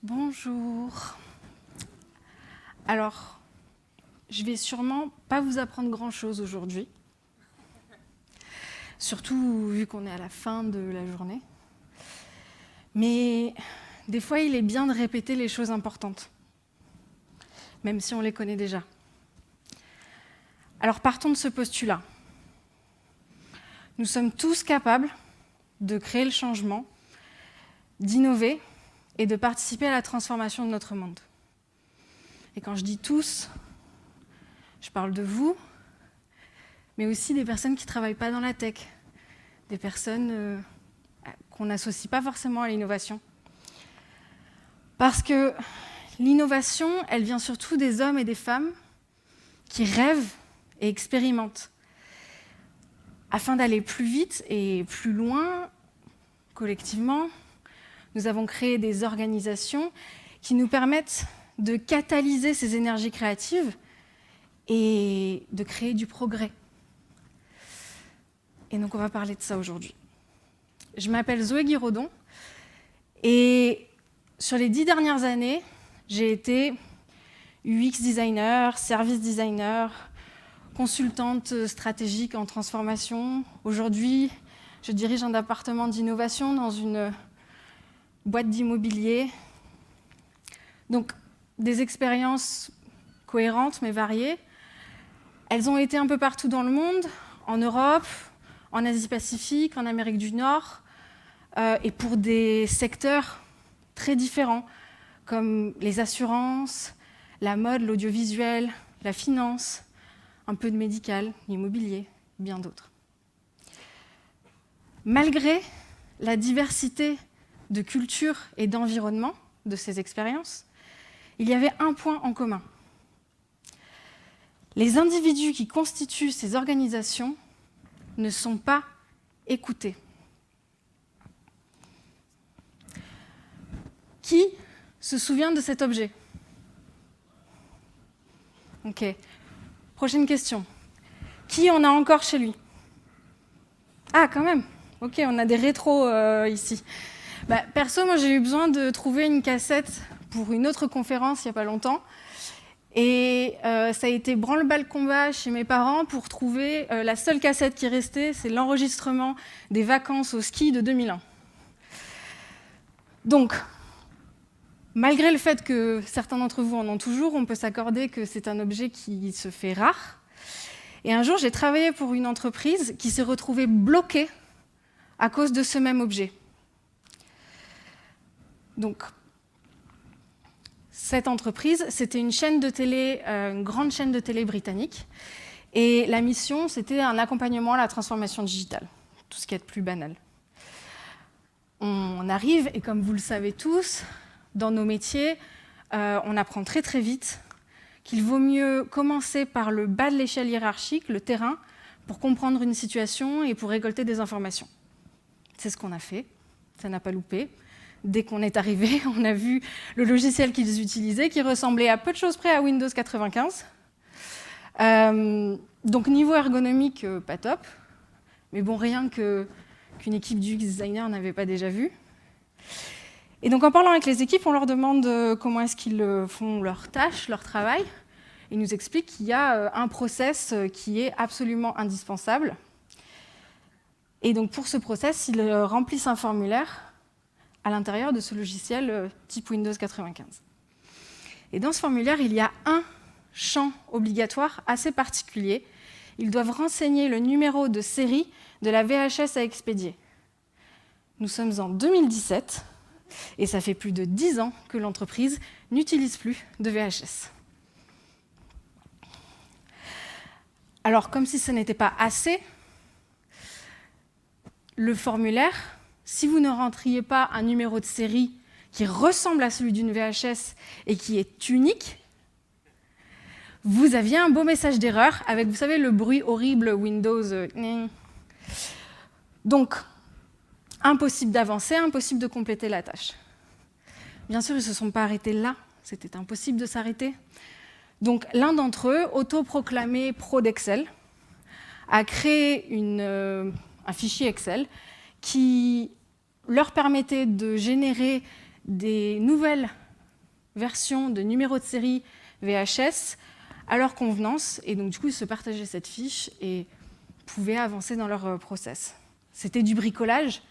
Bonjour. Alors, je vais sûrement pas vous apprendre grand-chose aujourd'hui, surtout vu qu'on est à la fin de la journée. Mais des fois, il est bien de répéter les choses importantes, même si on les connaît déjà. Alors partons de ce postulat. Nous sommes tous capables de créer le changement, d'innover et de participer à la transformation de notre monde. Et quand je dis tous, je parle de vous, mais aussi des personnes qui ne travaillent pas dans la tech, des personnes qu'on n'associe pas forcément à l'innovation. Parce que l'innovation, elle vient surtout des hommes et des femmes qui rêvent et expérimentent, afin d'aller plus vite et plus loin, collectivement. Nous avons créé des organisations qui nous permettent de catalyser ces énergies créatives et de créer du progrès. Et donc on va parler de ça aujourd'hui. Je m'appelle Zoé Guiraudon et sur les 10 dernières années, j'ai été UX designer, service designer, consultante stratégique en transformation. Aujourd'hui, je dirige un département d'innovation dans une boîte d'immobilier. Donc, des expériences cohérentes mais variées. Elles ont été un peu partout dans le monde, en Europe, en Asie-Pacifique, en Amérique du Nord, et pour des secteurs très différents, comme les assurances, la mode, l'audiovisuel, la finance, un peu de médical, l'immobilier, bien d'autres. Malgré la diversité de culture et d'environnement de ces expériences, il y avait un point en commun. Les individus qui constituent ces organisations ne sont pas écoutés. Qui se souvient de cet objet ? Ok. Prochaine question. Qui en a encore chez lui ? Ah, quand même. Ok, on a des rétros ici. Perso, moi, j'ai eu besoin de trouver une cassette pour une autre conférence il n'y a pas longtemps. Et ça a été branle-balle combat chez mes parents pour trouver la seule cassette qui restait, c'est l'enregistrement des vacances au ski de 2001. Donc, malgré le fait que certains d'entre vous en ont toujours, on peut s'accorder que c'est un objet qui se fait rare. Et un jour, j'ai travaillé pour une entreprise qui s'est retrouvée bloquée à cause de ce même objet. Donc, cette entreprise, c'était une chaîne de télé, une grande chaîne de télé britannique. Et la mission, c'était un accompagnement à la transformation digitale, tout ce qui est de plus banal. On arrive, et comme vous le savez tous, dans nos métiers, on apprend très très vite qu'il vaut mieux commencer par le bas de l'échelle hiérarchique, le terrain, pour comprendre une situation et pour récolter des informations. C'est ce qu'on a fait, ça n'a pas loupé. Dès qu'on est arrivé, on a vu le logiciel qu'ils utilisaient, qui ressemblait à peu de choses près à Windows 95. Donc niveau ergonomique, pas top. Mais bon, rien qu'une équipe d'UX designer n'avait pas déjà vu. Et donc en parlant avec les équipes, on leur demande comment est-ce qu'ils font leurs tâches, leur travail. Ils nous expliquent qu'il y a un process qui est absolument indispensable. Et donc pour ce process, ils remplissent un formulaire à l'intérieur de ce logiciel type Windows 95. Et dans ce formulaire, il y a un champ obligatoire assez particulier. Ils doivent renseigner le numéro de série de la VHS à expédier. Nous sommes en 2017 et ça fait plus de 10 ans que l'entreprise n'utilise plus de VHS. Alors, comme si ce n'était pas assez, le formulaire, si vous ne rentriez pas un numéro de série qui ressemble à celui d'une VHS et qui est unique, vous aviez un beau message d'erreur avec, vous savez, le bruit horrible Windows. Donc, impossible d'avancer, impossible de compléter la tâche. Bien sûr, ils ne se sont pas arrêtés là, c'était impossible de s'arrêter. Donc, l'un d'entre eux, autoproclamé pro d'Excel, a créé un fichier Excel qui leur permettait de générer des nouvelles version de numéro de série VHS à leur convenance. Et donc, du coup, ils se partageaient cette fiche et pouvaient avancer dans leur process. C'était du bricolage,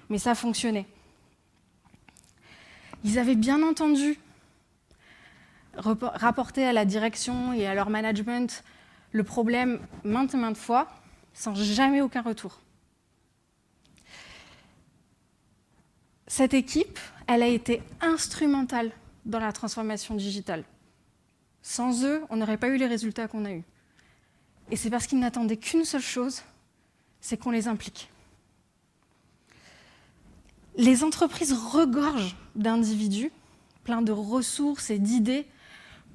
mais ça fonctionnait. Ils avaient bien entendu rapporter à la direction et à leur management le problème maintes et maintes fois, sans jamais aucun retour. Cette équipe, elle a été instrumentale dans la transformation digitale. Sans eux, on n'aurait pas eu les résultats qu'on a eus. Et c'est parce qu'ils n'attendaient qu'une seule chose, c'est qu'on les implique. Les entreprises regorgent d'individus, pleins de ressources et d'idées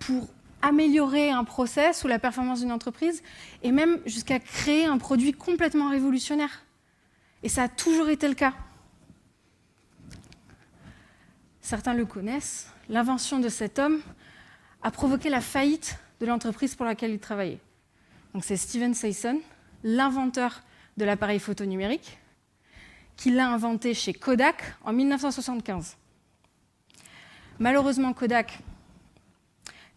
pour améliorer un process ou la performance d'une entreprise, et même jusqu'à créer un produit complètement révolutionnaire. Et ça a toujours été le cas. Certains le connaissent, l'invention de cet homme a provoqué la faillite de l'entreprise pour laquelle il travaillait. Donc c'est Steven Sayson, l'inventeur de l'appareil photo numérique, qui l'a inventé chez Kodak en 1975. Malheureusement, Kodak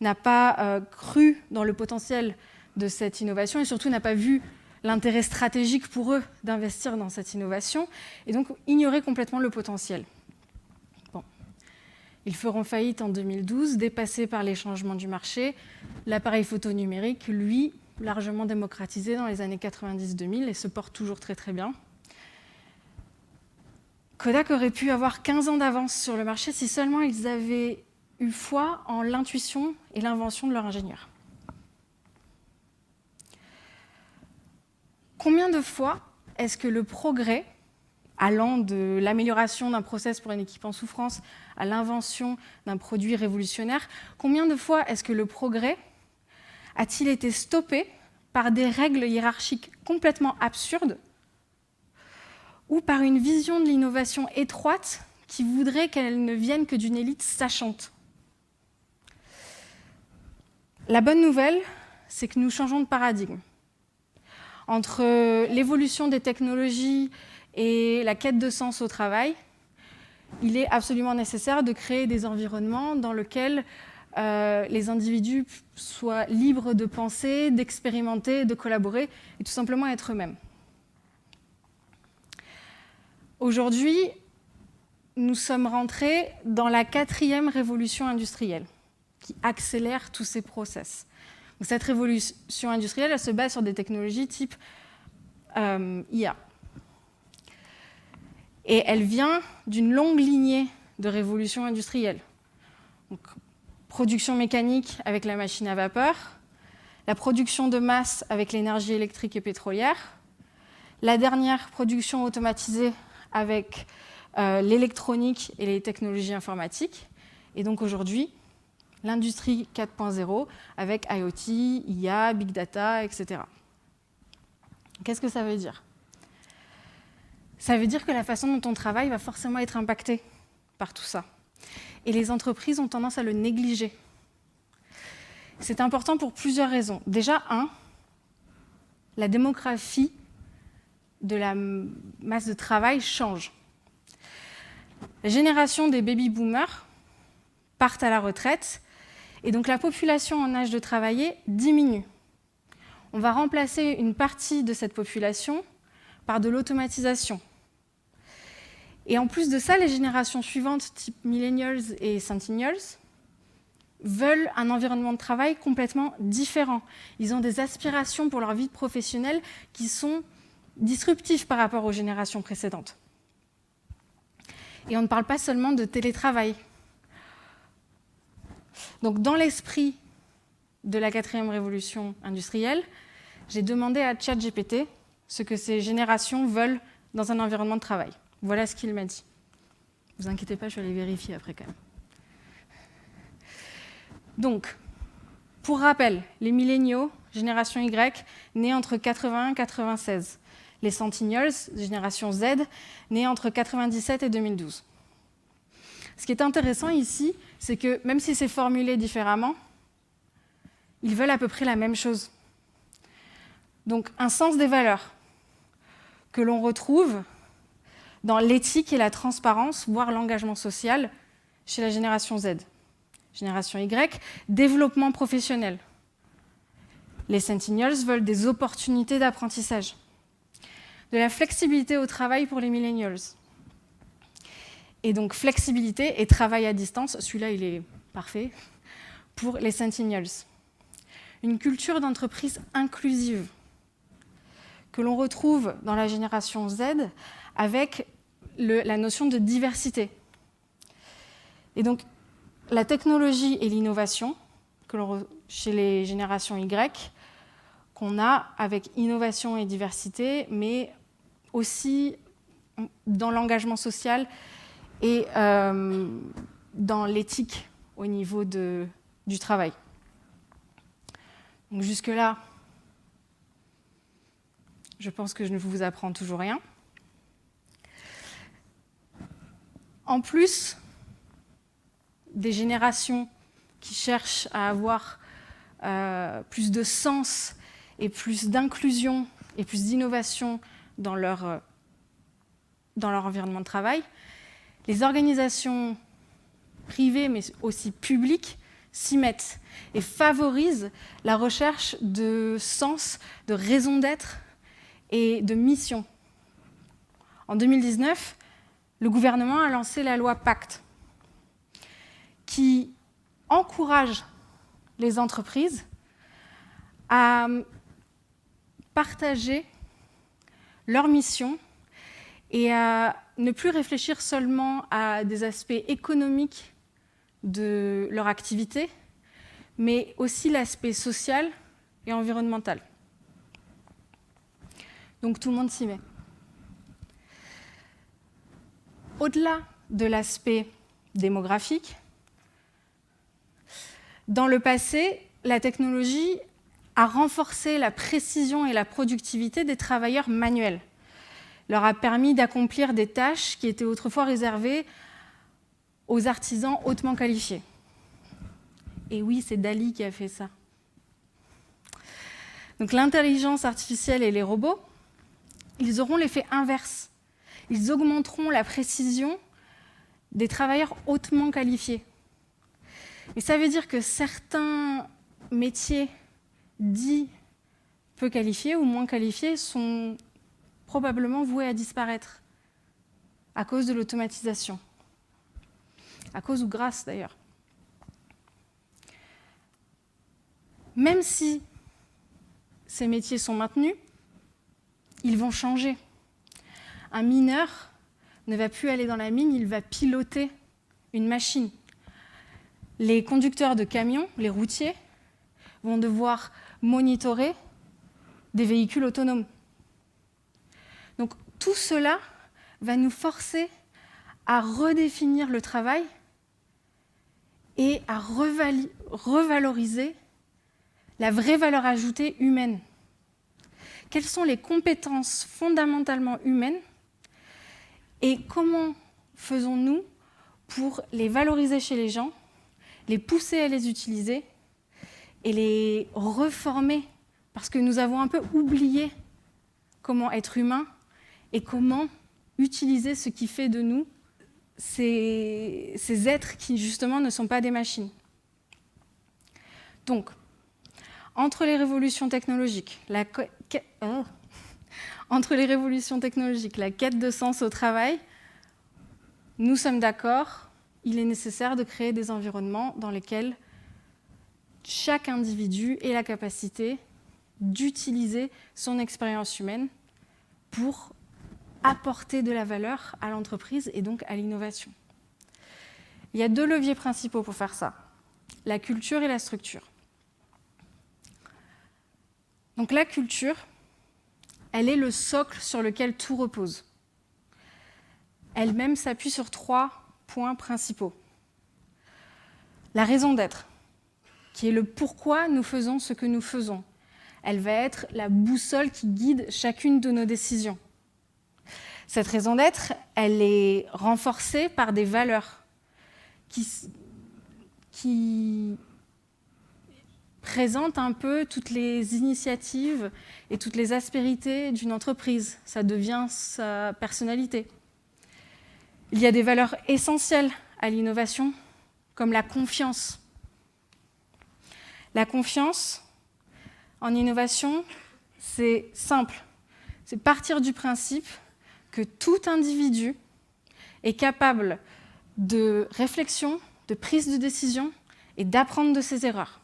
n'a pas cru dans le potentiel de cette innovation et surtout n'a pas vu l'intérêt stratégique pour eux d'investir dans cette innovation et donc ignorait complètement le potentiel. Bon. Ils feront faillite en 2012, dépassés par les changements du marché. L'appareil photo numérique, lui, largement démocratisé dans les années 90-2000 et se porte toujours très très bien. Kodak aurait pu avoir 15 ans d'avance sur le marché si seulement ils avaient eu foi en l'intuition et l'invention de leur ingénieur. Combien de fois est-ce que le progrès, allant de l'amélioration d'un process pour une équipe en souffrance à l'invention d'un produit révolutionnaire, combien de fois est-ce que le progrès a-t-il été stoppé par des règles hiérarchiques complètement absurdes ou par une vision de l'innovation étroite qui voudrait qu'elle ne vienne que d'une élite sachante? La bonne nouvelle, c'est que nous changeons de paradigme. Entre l'évolution des technologies et la quête de sens au travail, il est absolument nécessaire de créer des environnements dans lesquels les individus soient libres de penser, d'expérimenter, de collaborer et tout simplement être eux-mêmes. Aujourd'hui, nous sommes rentrés dans la 4e révolution industrielle qui accélère tous ces process. Donc, cette révolution industrielle, elle se base sur des technologies type IA. Et elle vient d'une longue lignée de révolutions industrielles. Donc, production mécanique avec la machine à vapeur, la production de masse avec l'énergie électrique et pétrolière, la dernière production automatisée avec l'électronique et les technologies informatiques, et donc aujourd'hui, l'industrie 4.0 avec IoT, IA, Big Data, etc. Qu'est-ce que ça veut dire ? Ça veut dire que la façon dont on travaille va forcément être impactée par tout ça. Et les entreprises ont tendance à le négliger. C'est important pour plusieurs raisons. Déjà, la démographie de la masse de travail change. La génération des baby-boomers partent à la retraite et donc la population en âge de travailler diminue. On va remplacer une partie de cette population par de l'automatisation. Et en plus de ça, les générations suivantes, type millennials et centennials, veulent un environnement de travail complètement différent. Ils ont des aspirations pour leur vie professionnelle qui sont disruptives par rapport aux générations précédentes. Et on ne parle pas seulement de télétravail. Donc, dans l'esprit de la 4e révolution industrielle, j'ai demandé à ChatGPT ce que ces générations veulent dans un environnement de travail. Voilà ce qu'il m'a dit. Ne vous inquiétez pas, je vais aller vérifier après quand même. Donc, pour rappel, les milléniaux, génération Y, nés entre 81 et 96. Les centennials, génération Z, nés entre 97 et 2012. Ce qui est intéressant ici, c'est que même si c'est formulé différemment, ils veulent à peu près la même chose. Donc, un sens des valeurs que l'on retrouve dans l'éthique et la transparence, voire l'engagement social chez la génération Z. génération Y, développement professionnel. Les Centennials veulent des opportunités d'apprentissage. De la flexibilité au travail pour les Millennials. Et donc flexibilité et travail à distance, celui-là il est parfait, pour les Centennials. Une culture d'entreprise inclusive que l'on retrouve dans la génération Z avec la notion de diversité. Et donc la technologie et l'innovation chez les générations Y, qu'on a avec innovation et diversité, mais aussi dans l'engagement social et dans l'éthique au niveau du travail. Donc jusque-là, je pense que je ne vous apprends toujours rien. En plus des générations qui cherchent à avoir plus de sens et plus d'inclusion et plus d'innovation dans leur environnement de travail, les organisations privées, mais aussi publiques, s'y mettent et favorisent la recherche de sens, de raison d'être et de mission. En 2019, le gouvernement a lancé la loi Pacte, qui encourage les entreprises à partager leur mission et à ne plus réfléchir seulement à des aspects économiques de leur activité, mais aussi l'aspect social et environnemental. Donc tout le monde s'y met. Au-delà de l'aspect démographique, dans le passé, la technologie a renforcé la précision et la productivité des travailleurs manuels, leur a permis d'accomplir des tâches qui étaient autrefois réservées aux artisans hautement qualifiés. Et oui, c'est Dali qui a fait ça. Donc l'intelligence artificielle et les robots, ils auront l'effet inverse. Ils augmenteront la précision des travailleurs hautement qualifiés. Et ça veut dire que certains métiers dits peu qualifiés ou moins qualifiés sont probablement voués à disparaître à cause de l'automatisation. À cause ou grâce d'ailleurs. Même si ces métiers sont maintenus, ils vont changer. Un mineur ne va plus aller dans la mine, il va piloter une machine. Les conducteurs de camions, les routiers, vont devoir monitorer des véhicules autonomes. Donc tout cela va nous forcer à redéfinir le travail et à revaloriser la vraie valeur ajoutée humaine. Quelles sont les compétences fondamentalement humaines et comment faisons-nous pour les valoriser chez les gens, les pousser à les utiliser et les reformer, parce que nous avons un peu oublié comment être humain et comment utiliser ce qui fait de nous ces êtres qui, justement, ne sont pas des machines. Donc, entre les révolutions technologiques, la quête de sens au travail, nous sommes d'accord, il est nécessaire de créer des environnements dans lesquels chaque individu ait la capacité d'utiliser son expérience humaine pour apporter de la valeur à l'entreprise et donc à l'innovation. Il y a 2 leviers principaux pour faire ça, la culture et la structure. Donc la culture, elle est le socle sur lequel tout repose. Elle-même s'appuie sur 3 points principaux. La raison d'être, qui est le pourquoi nous faisons ce que nous faisons. Elle va être la boussole qui guide chacune de nos décisions. Cette raison d'être, elle est renforcée par des valeurs qui présentent un peu toutes les initiatives et toutes les aspérités d'une entreprise. Ça devient sa personnalité. Il y a des valeurs essentielles à l'innovation, comme la confiance. La confiance en innovation, c'est simple. C'est partir du principe que tout individu est capable de réflexion, de prise de décision et d'apprendre de ses erreurs.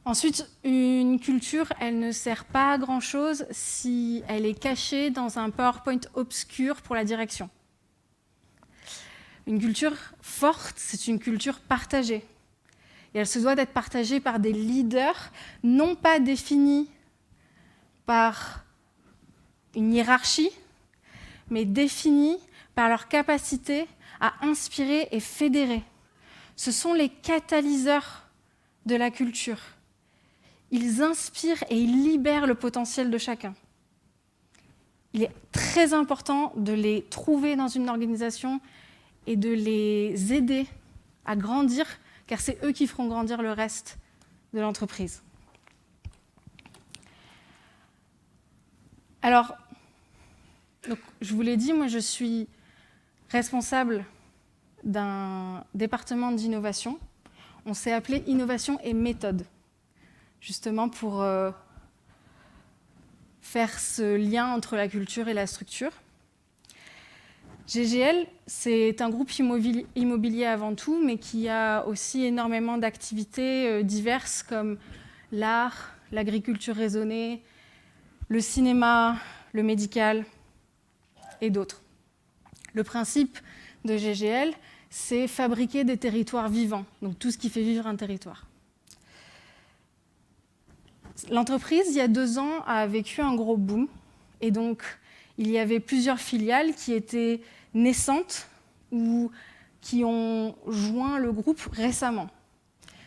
Ensuite, une culture, elle ne sert pas à grand-chose si elle est cachée dans un PowerPoint obscur pour la direction. Une culture forte, c'est une culture partagée. Et elle se doit d'être partagée par des leaders, non pas définis par une hiérarchie, mais définis par leur capacité à inspirer et fédérer. Ce sont les catalyseurs de la culture. Ils inspirent et ils libèrent le potentiel de chacun. Il est très important de les trouver dans une organisation et de les aider à grandir, car c'est eux qui feront grandir le reste de l'entreprise. Alors, donc, je vous l'ai dit, moi je suis responsable d'un département d'innovation. On s'est appelé Innovation et Méthode, justement pour faire ce lien entre la culture et la structure. GGL, c'est un groupe immobilier avant tout, mais qui a aussi énormément d'activités diverses comme l'art, l'agriculture raisonnée, le cinéma, le médical et d'autres. Le principe de GGL, c'est fabriquer des territoires vivants, donc tout ce qui fait vivre un territoire. L'entreprise, il y a 2 ans, a vécu un gros boom, et donc il y avait plusieurs filiales qui étaient naissantes ou qui ont joint le groupe récemment.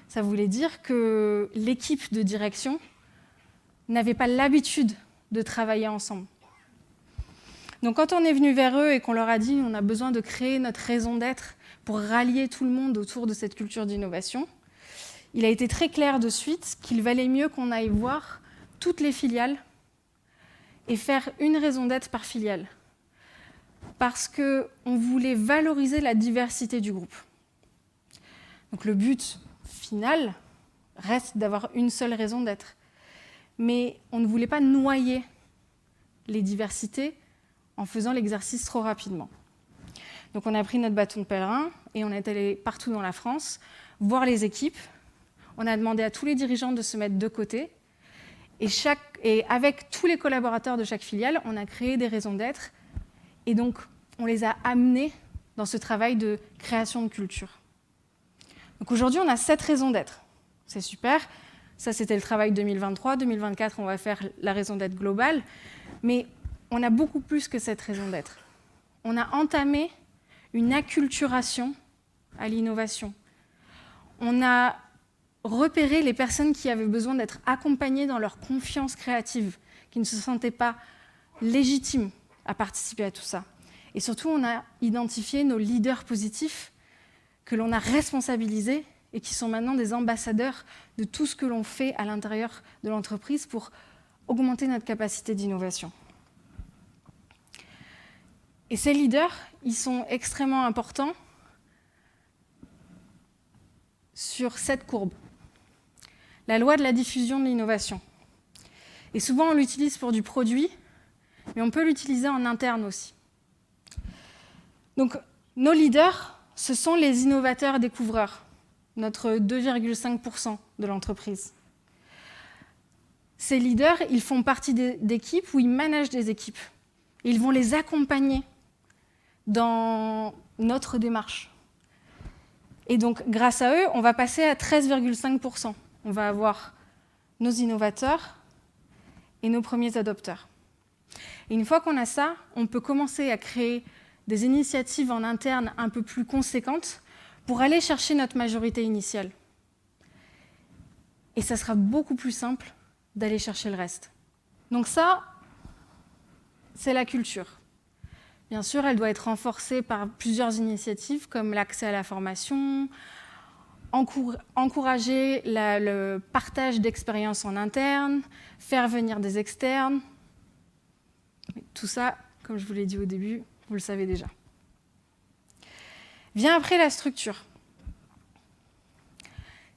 Ça voulait dire que l'équipe de direction n'avait pas l'habitude de travailler ensemble. Donc quand on est venu vers eux et qu'on leur a dit on a besoin de créer notre raison d'être pour rallier tout le monde autour de cette culture d'innovation, il a été très clair de suite qu'il valait mieux qu'on aille voir toutes les filiales et faire une raison d'être par filiale. Parce qu'on voulait valoriser la diversité du groupe. Donc le but final reste d'avoir une seule raison d'être. Mais on ne voulait pas noyer les diversités en faisant l'exercice trop rapidement. Donc on a pris notre bâton de pèlerin et on est allé partout dans la France voir les équipes. On a demandé à tous les dirigeants de se mettre de côté. Et avec tous les collaborateurs de chaque filiale, on a créé des raisons d'être. Et donc, on les a amenés dans ce travail de création de culture. Donc aujourd'hui, on a 7 raisons d'être. C'est super. Ça, c'était le travail 2023. 2024, on va faire la raison d'être globale. Mais on a beaucoup plus que cette raison d'être. On a entamé une acculturation à l'innovation. On a repéré les personnes qui avaient besoin d'être accompagnées dans leur confiance créative, qui ne se sentaient pas légitimes à participer à tout ça. Et surtout, on a identifié nos leaders positifs que l'on a responsabilisés et qui sont maintenant des ambassadeurs de tout ce que l'on fait à l'intérieur de l'entreprise pour augmenter notre capacité d'innovation. Et ces leaders, ils sont extrêmement importants sur cette courbe. La loi de la diffusion de l'innovation. Et souvent, on l'utilise pour du produit, mais on peut l'utiliser en interne aussi. Donc, nos leaders, ce sont les innovateurs découvreurs, notre 2,5% de l'entreprise. Ces leaders, ils font partie d'équipes où ils managent des équipes. Ils vont les accompagner dans notre démarche. Et donc, grâce à eux, on va passer à 13,5%. On va avoir nos innovateurs et nos premiers adopteurs. Et une fois qu'on a ça, on peut commencer à créer des initiatives en interne un peu plus conséquentes pour aller chercher notre majorité initiale. Et ça sera beaucoup plus simple d'aller chercher le reste. Donc ça, c'est la culture. Bien sûr, elle doit être renforcée par plusieurs initiatives comme l'accès à la formation, encourager le partage d'expériences en interne, faire venir des externes. Tout ça, comme je vous l'ai dit au début, vous le savez déjà. Vient après la structure.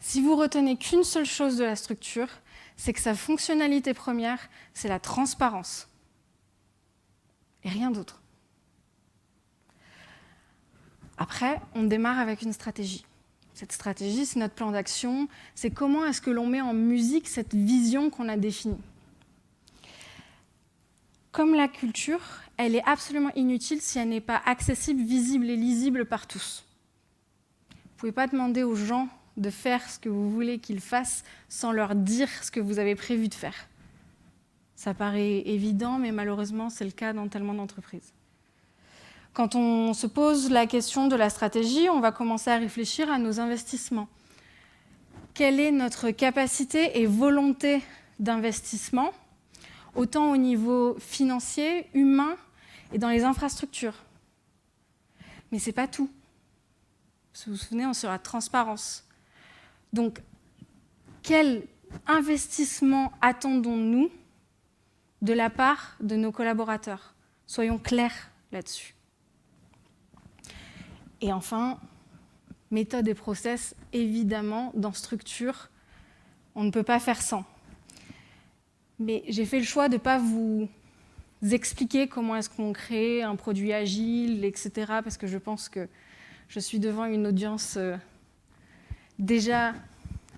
Si vous retenez qu'une seule chose de la structure, c'est que sa fonctionnalité première, c'est la transparence. Et rien d'autre. Après, on démarre avec une stratégie. Cette stratégie, c'est notre plan d'action. C'est comment est-ce que l'on met en musique cette vision qu'on a définie. Comme la culture, elle est absolument inutile si elle n'est pas accessible, visible et lisible par tous. Vous ne pouvez pas demander aux gens de faire ce que vous voulez qu'ils fassent sans leur dire ce que vous avez prévu de faire. Ça paraît évident, mais malheureusement, c'est le cas dans tellement d'entreprises. Quand on se pose la question de la stratégie, on va commencer à réfléchir à nos investissements. Quelle est notre capacité et volonté d'investissement, autant au niveau financier, humain et dans les infrastructures? Mais ce n'est pas tout. Si vous vous souvenez, on sera transparence. Donc, quel investissement attendons-nous de la part de nos collaborateurs? Soyons clairs là-dessus. Et enfin, méthode et process, évidemment, dans structure, on ne peut pas faire sans. Mais j'ai fait le choix de ne pas vous expliquer comment est-ce qu'on crée un produit agile, etc., parce que je pense que je suis devant une audience déjà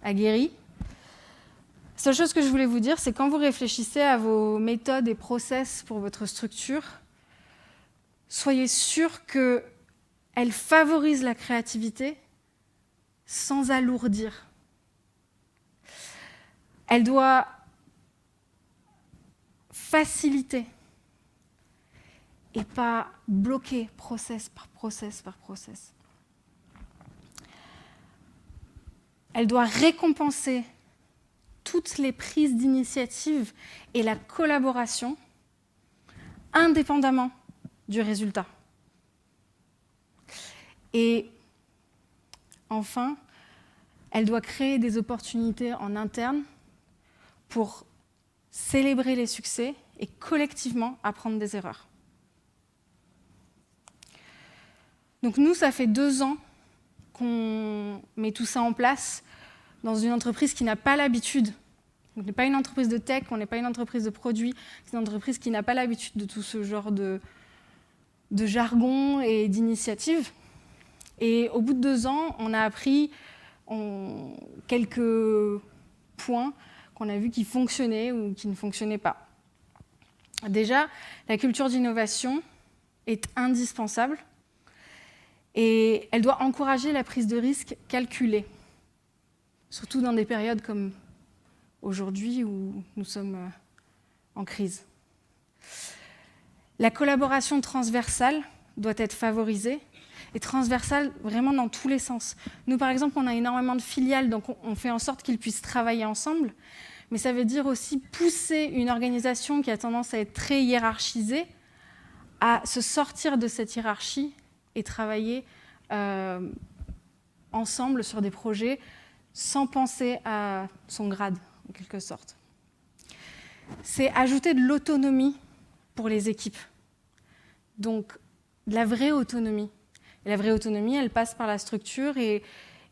aguerrie. La seule chose que je voulais vous dire, c'est quand vous réfléchissez à vos méthodes et process pour votre structure, soyez sûr que elle favorise la créativité sans alourdir. Elle doit faciliter et pas bloquer process par process par process. Elle doit récompenser toutes les prises d'initiative et la collaboration indépendamment du résultat. Et enfin, elle doit créer des opportunités en interne pour célébrer les succès et collectivement apprendre des erreurs. Donc nous, ça fait 2 ans qu'on met tout ça en place dans une entreprise qui n'a pas l'habitude. On n'est pas une entreprise de tech, on n'est pas une entreprise de produits, c'est une entreprise qui n'a pas l'habitude de tout ce genre de jargon et d'initiatives. Et au bout de 2 ans, on a appris quelques points qu'on a vus qui fonctionnaient ou qui ne fonctionnaient pas. Déjà, la culture d'innovation est indispensable et elle doit encourager la prise de risque calculée, surtout dans des périodes comme aujourd'hui où nous sommes en crise. La collaboration transversale doit être favorisée, et transversale vraiment dans tous les sens. Nous, par exemple, on a énormément de filiales, donc on fait en sorte qu'ils puissent travailler ensemble, mais ça veut dire aussi pousser une organisation qui a tendance à être très hiérarchisée à se sortir de cette hiérarchie et travailler ensemble sur des projets sans penser à son grade, en quelque sorte. C'est ajouter de l'autonomie pour les équipes. Donc, de la vraie autonomie. Et la vraie autonomie, elle passe par la structure et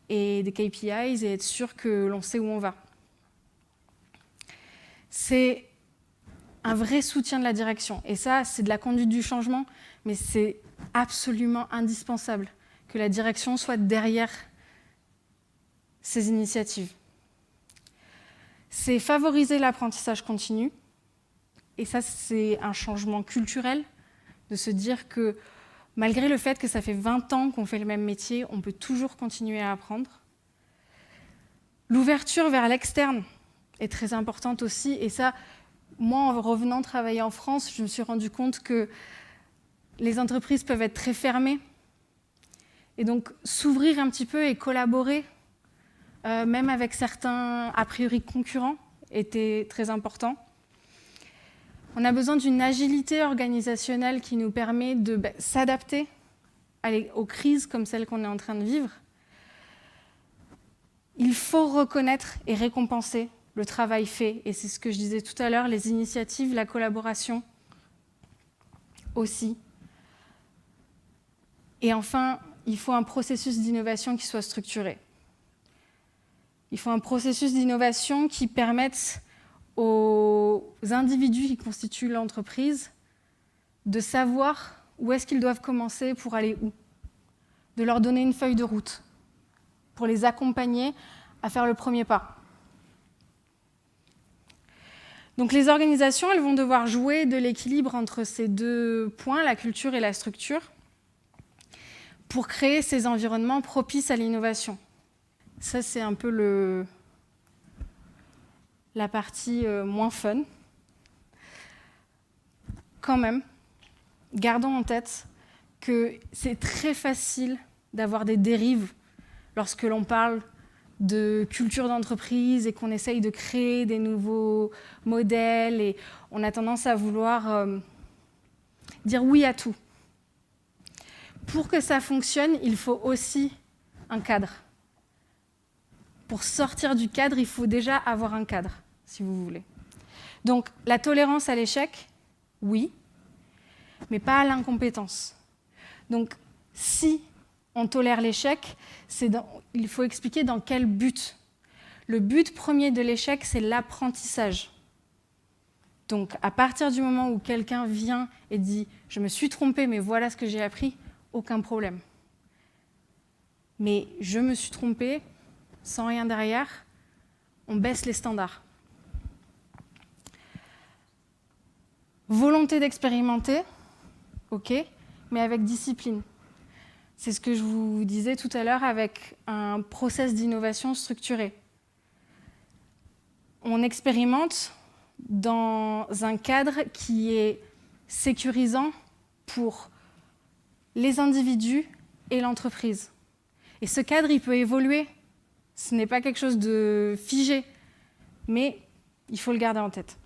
des KPIs et être sûr que l'on sait où on va. C'est un vrai soutien de la direction. Et ça, c'est de la conduite du changement, mais c'est absolument indispensable que la direction soit derrière ces initiatives. C'est favoriser l'apprentissage continu. Et ça, c'est un changement culturel, de se dire que malgré le fait que ça fait 20 ans qu'on fait le même métier, on peut toujours continuer à apprendre. L'ouverture vers l'externe est très importante aussi. Et ça, moi, en revenant travailler en France, je me suis rendu compte que les entreprises peuvent être très fermées. Et donc, s'ouvrir un petit peu et collaborer, même avec certains, a priori, concurrents, était très important. On a besoin d'une agilité organisationnelle qui nous permet de s'adapter aux crises comme celles qu'on est en train de vivre. Il faut reconnaître et récompenser le travail fait. Et c'est ce que je disais tout à l'heure, les initiatives, la collaboration aussi. Et enfin, il faut un processus d'innovation qui soit structuré. Il faut un processus d'innovation qui permette aux individus qui constituent l'entreprise de savoir où est-ce qu'ils doivent commencer pour aller où, de leur donner une feuille de route, pour les accompagner à faire le premier pas. Donc les organisations, elles vont devoir jouer de l'équilibre entre ces deux points, la culture et la structure, pour créer ces environnements propices à l'innovation. Ça, c'est un peu la partie moins fun. Quand même, gardons en tête que c'est très facile d'avoir des dérives lorsque l'on parle de culture d'entreprise et qu'on essaye de créer des nouveaux modèles et on a tendance à vouloir dire oui à tout. Pour que ça fonctionne, il faut aussi un cadre. Pour sortir du cadre, il faut déjà avoir un cadre, si vous voulez. Donc, la tolérance à l'échec, oui, mais pas à l'incompétence. Donc, si on tolère l'échec, il faut expliquer dans quel but. Le but premier de l'échec, c'est l'apprentissage. Donc, à partir du moment où quelqu'un vient et dit « je me suis trompé, mais voilà ce que j'ai appris », aucun problème. Mais je me suis trompé, sans rien derrière, on baisse les standards. Volonté d'expérimenter, ok, mais avec discipline. C'est ce que je vous disais tout à l'heure avec un process d'innovation structuré. On expérimente dans un cadre qui est sécurisant pour les individus et l'entreprise. Et ce cadre, il peut évoluer. Ce n'est pas quelque chose de figé, mais il faut le garder en tête.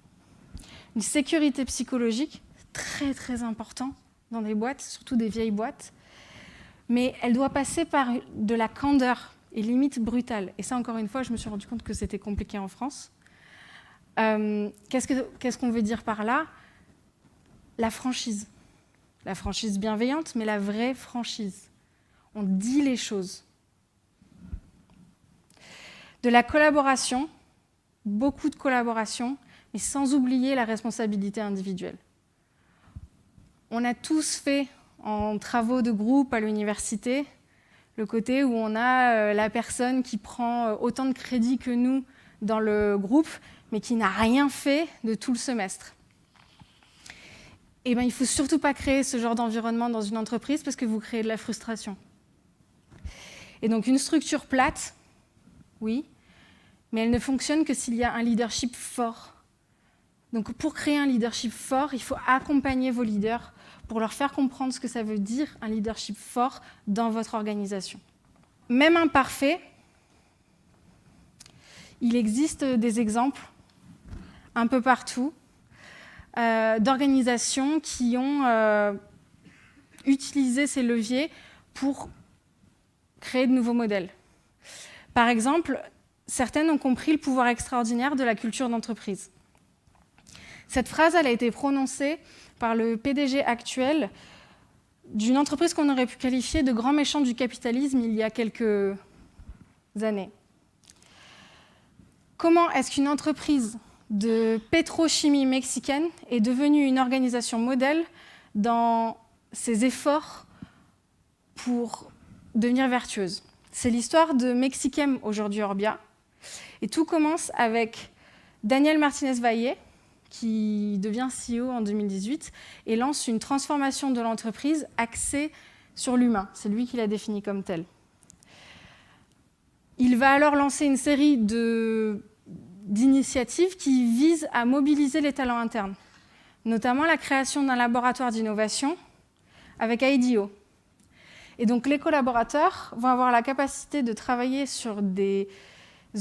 Une sécurité psychologique, très très important dans des boîtes, surtout des vieilles boîtes, mais elle doit passer par de la candeur et limite brutale. Et ça, encore une fois, je me suis rendu compte que c'était compliqué en France. Qu'est-ce qu'on veut dire par là ? La franchise. La franchise bienveillante, mais la vraie franchise. On dit les choses. De la collaboration, beaucoup de collaboration, mais sans oublier la responsabilité individuelle. On a tous fait, en travaux de groupe à l'université, le côté où on a la personne qui prend autant de crédit que nous dans le groupe, mais qui n'a rien fait de tout le semestre. Eh bien, il ne faut surtout pas créer ce genre d'environnement dans une entreprise parce que vous créez de la frustration. Et donc, une structure plate, oui, mais elle ne fonctionne que s'il y a un leadership fort. Donc, pour créer un leadership fort, il faut accompagner vos leaders pour leur faire comprendre ce que ça veut dire, un leadership fort dans votre organisation. Même imparfait, il existe des exemples un peu partout d'organisations qui ont utilisé ces leviers pour créer de nouveaux modèles. Par exemple, certaines ont compris le pouvoir extraordinaire de la culture d'entreprise. Cette phrase, elle a été prononcée par le PDG actuel d'une entreprise qu'on aurait pu qualifier de grand méchant du capitalisme il y a quelques années. Comment est-ce qu'une entreprise de pétrochimie mexicaine est devenue une organisation modèle dans ses efforts pour devenir vertueuse? C'est l'histoire de Mexichem, aujourd'hui Orbia. Et tout commence avec Daniel Martinez-Valle, qui devient CEO en 2018 et lance une transformation de l'entreprise axée sur l'humain. C'est lui qui l'a défini comme tel. Il va alors lancer une série d'initiatives qui visent à mobiliser les talents internes, notamment la création d'un laboratoire d'innovation avec IDEO. Et donc les collaborateurs vont avoir la capacité de travailler sur des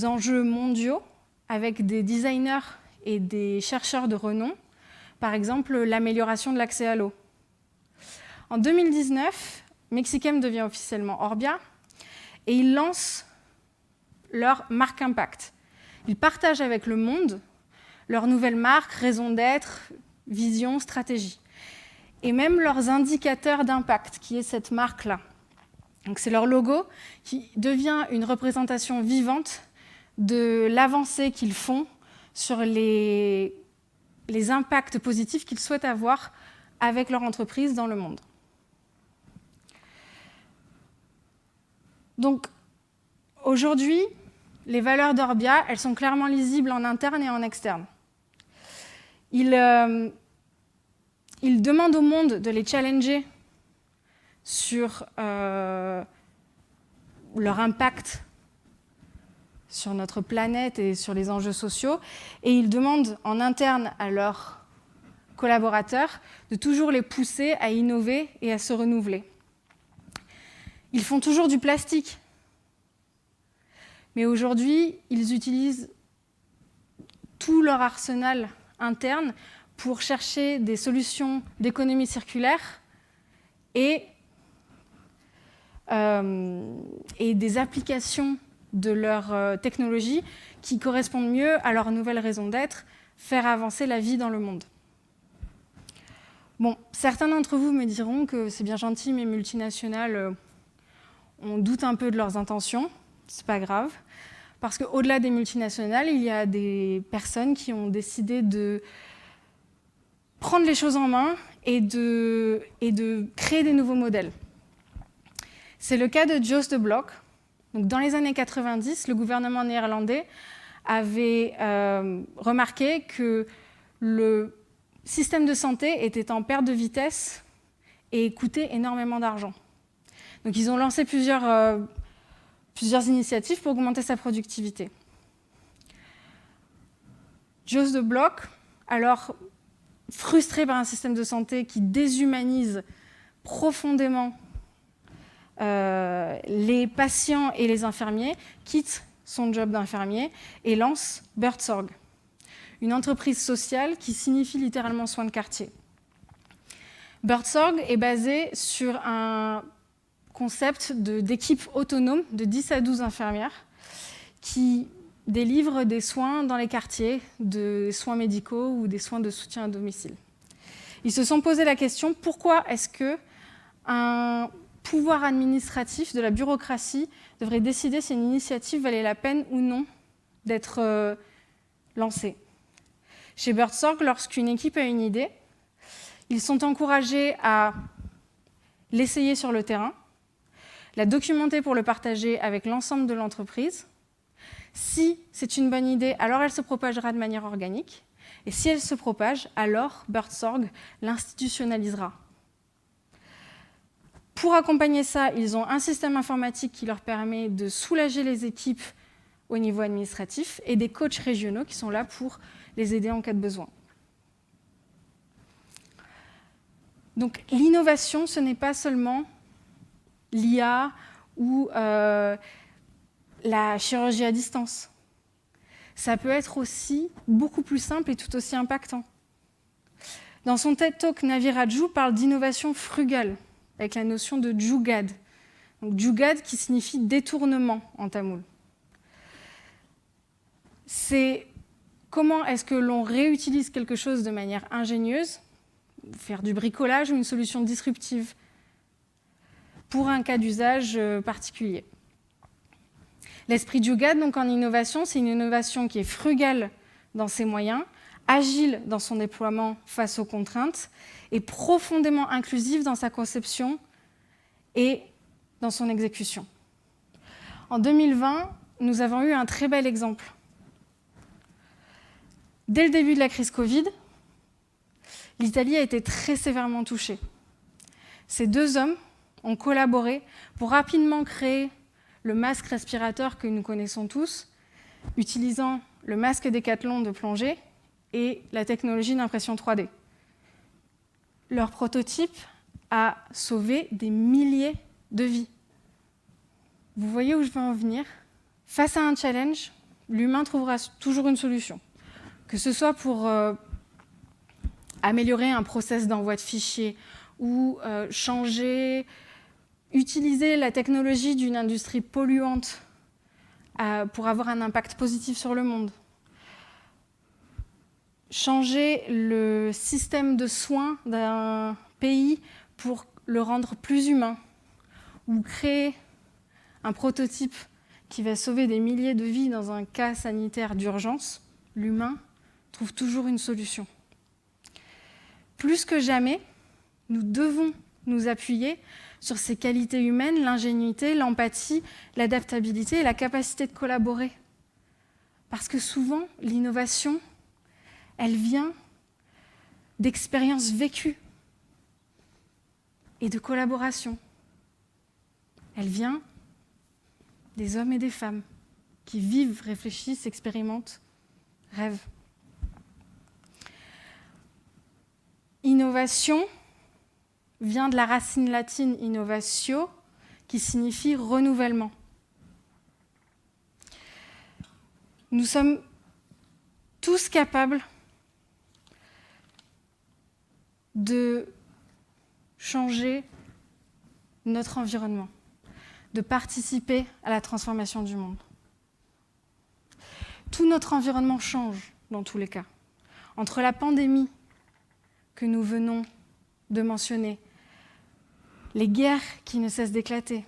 enjeux mondiaux avec des designers et des chercheurs de renom, par exemple l'amélioration de l'accès à l'eau. En 2019, Mexichem devient officiellement Orbia et ils lancent leur marque Impact. Ils partagent avec le monde leur nouvelle marque, raison d'être, vision, stratégie. Et même leurs indicateurs d'impact, qui est cette marque-là. Donc c'est leur logo qui devient une représentation vivante de l'avancée qu'ils font sur les impacts positifs qu'ils souhaitent avoir avec leur entreprise dans le monde. Donc, aujourd'hui, les valeurs d'Orbia, elles sont clairement lisibles en interne et en externe. Ils demandent au monde de les challenger sur leur impact sur notre planète et sur les enjeux sociaux, et ils demandent en interne à leurs collaborateurs de toujours les pousser à innover et à se renouveler. Ils font toujours du plastique, mais aujourd'hui, ils utilisent tout leur arsenal interne pour chercher des solutions d'économie circulaire et des applications de leur technologie qui correspondent mieux à leur nouvelle raison d'être, faire avancer la vie dans le monde. Bon, certains d'entre vous me diront que c'est bien gentil, mais multinationales, on doute un peu de leurs intentions. C'est pas grave, parce qu'au-delà des multinationales, il y a des personnes qui ont décidé de prendre les choses en main et de créer des nouveaux modèles. C'est le cas de Joost de Blok. Donc, dans les années 90, le gouvernement néerlandais avait remarqué que le système de santé était en perte de vitesse et coûtait énormément d'argent. Donc, ils ont lancé plusieurs initiatives pour augmenter sa productivité. Joost de Blok, alors frustré par un système de santé qui déshumanise profondément les patients et les infirmiers, quitte son job d'infirmier et lance Buurtzorg, une entreprise sociale qui signifie littéralement soins de quartier. Buurtzorg est basé sur un concept d'équipe autonome de 10 à 12 infirmières qui délivrent des soins dans les quartiers, des soins médicaux ou des soins de soutien à domicile. Ils se sont posé la question, pourquoi est-ce qu'un pouvoir administratif de la bureaucratie devrait décider si une initiative valait la peine ou non d'être lancée. Chez Buurtzorg, lorsqu'une équipe a une idée, ils sont encouragés à l'essayer sur le terrain, la documenter pour le partager avec l'ensemble de l'entreprise. Si c'est une bonne idée, alors elle se propagera de manière organique. Et si elle se propage, alors Buurtzorg l'institutionnalisera. Pour accompagner ça, ils ont un système informatique qui leur permet de soulager les équipes au niveau administratif et des coachs régionaux qui sont là pour les aider en cas de besoin. Donc l'innovation, ce n'est pas seulement l'IA ou la chirurgie à distance. Ça peut être aussi beaucoup plus simple et tout aussi impactant. Dans son TED Talk, Navi Raju parle d'innovation frugale, avec la notion de Jugaad. Donc Jugaad qui signifie détournement en tamoul. C'est comment est-ce que l'on réutilise quelque chose de manière ingénieuse, faire du bricolage ou une solution disruptive pour un cas d'usage particulier. L'esprit Jugaad, donc en innovation, c'est une innovation qui est frugale dans ses moyens, agile dans son déploiement face aux contraintes et profondément inclusive dans sa conception et dans son exécution. En 2020, nous avons eu un très bel exemple. Dès le début de la crise Covid, l'Italie a été très sévèrement touchée. Ces deux hommes ont collaboré pour rapidement créer le masque respirateur que nous connaissons tous, utilisant le masque Decathlon de plongée et la technologie d'impression 3D. Leur prototype a sauvé des milliers de vies. Vous voyez où je veux en venir ? Face à un challenge, l'humain trouvera toujours une solution. Que ce soit pour améliorer un process d'envoi de fichiers ou utiliser la technologie d'une industrie polluante pour avoir un impact positif sur le monde. Changer le système de soins d'un pays pour le rendre plus humain ou créer un prototype qui va sauver des milliers de vies dans un cas sanitaire d'urgence, l'humain trouve toujours une solution. Plus que jamais, nous devons nous appuyer sur ces qualités humaines, l'ingénuité, l'empathie, l'adaptabilité et la capacité de collaborer. Parce que souvent, l'innovation, elle vient d'expériences vécues et de collaboration. Elle vient des hommes et des femmes qui vivent, réfléchissent, expérimentent, rêvent. Innovation vient de la racine latine innovatio, qui signifie renouvellement. Nous sommes tous capables de changer notre environnement, de participer à la transformation du monde. Tout notre environnement change dans tous les cas. Entre la pandémie que nous venons de mentionner, les guerres qui ne cessent d'éclater,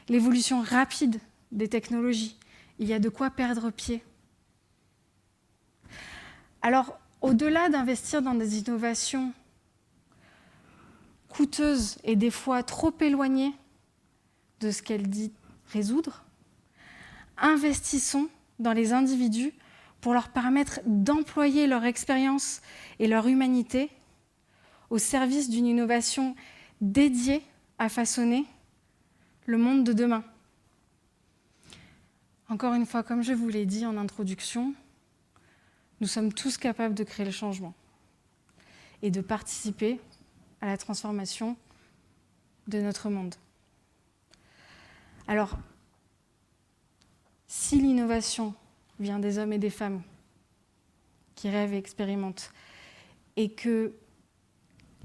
l'évolution rapide des technologies, il y a de quoi perdre pied. Alors, au-delà d'investir dans des innovations coûteuses et des fois trop éloignées de ce qu'elles disent résoudre, investissons dans les individus pour leur permettre d'employer leur expérience et leur humanité au service d'une innovation dédiée à façonner le monde de demain. Encore une fois, comme je vous l'ai dit en introduction, nous sommes tous capables de créer le changement et de participer à la transformation de notre monde. Alors, si l'innovation vient des hommes et des femmes qui rêvent et expérimentent, et que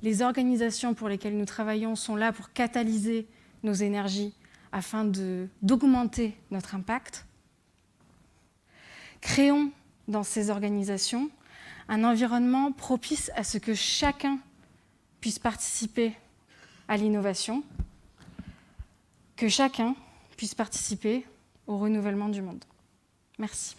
les organisations pour lesquelles nous travaillons sont là pour catalyser nos énergies afin d'augmenter notre impact, créons dans ces organisations un environnement propice à ce que chacun puisse participer à l'innovation, que chacun puisse participer au renouvellement du monde. Merci.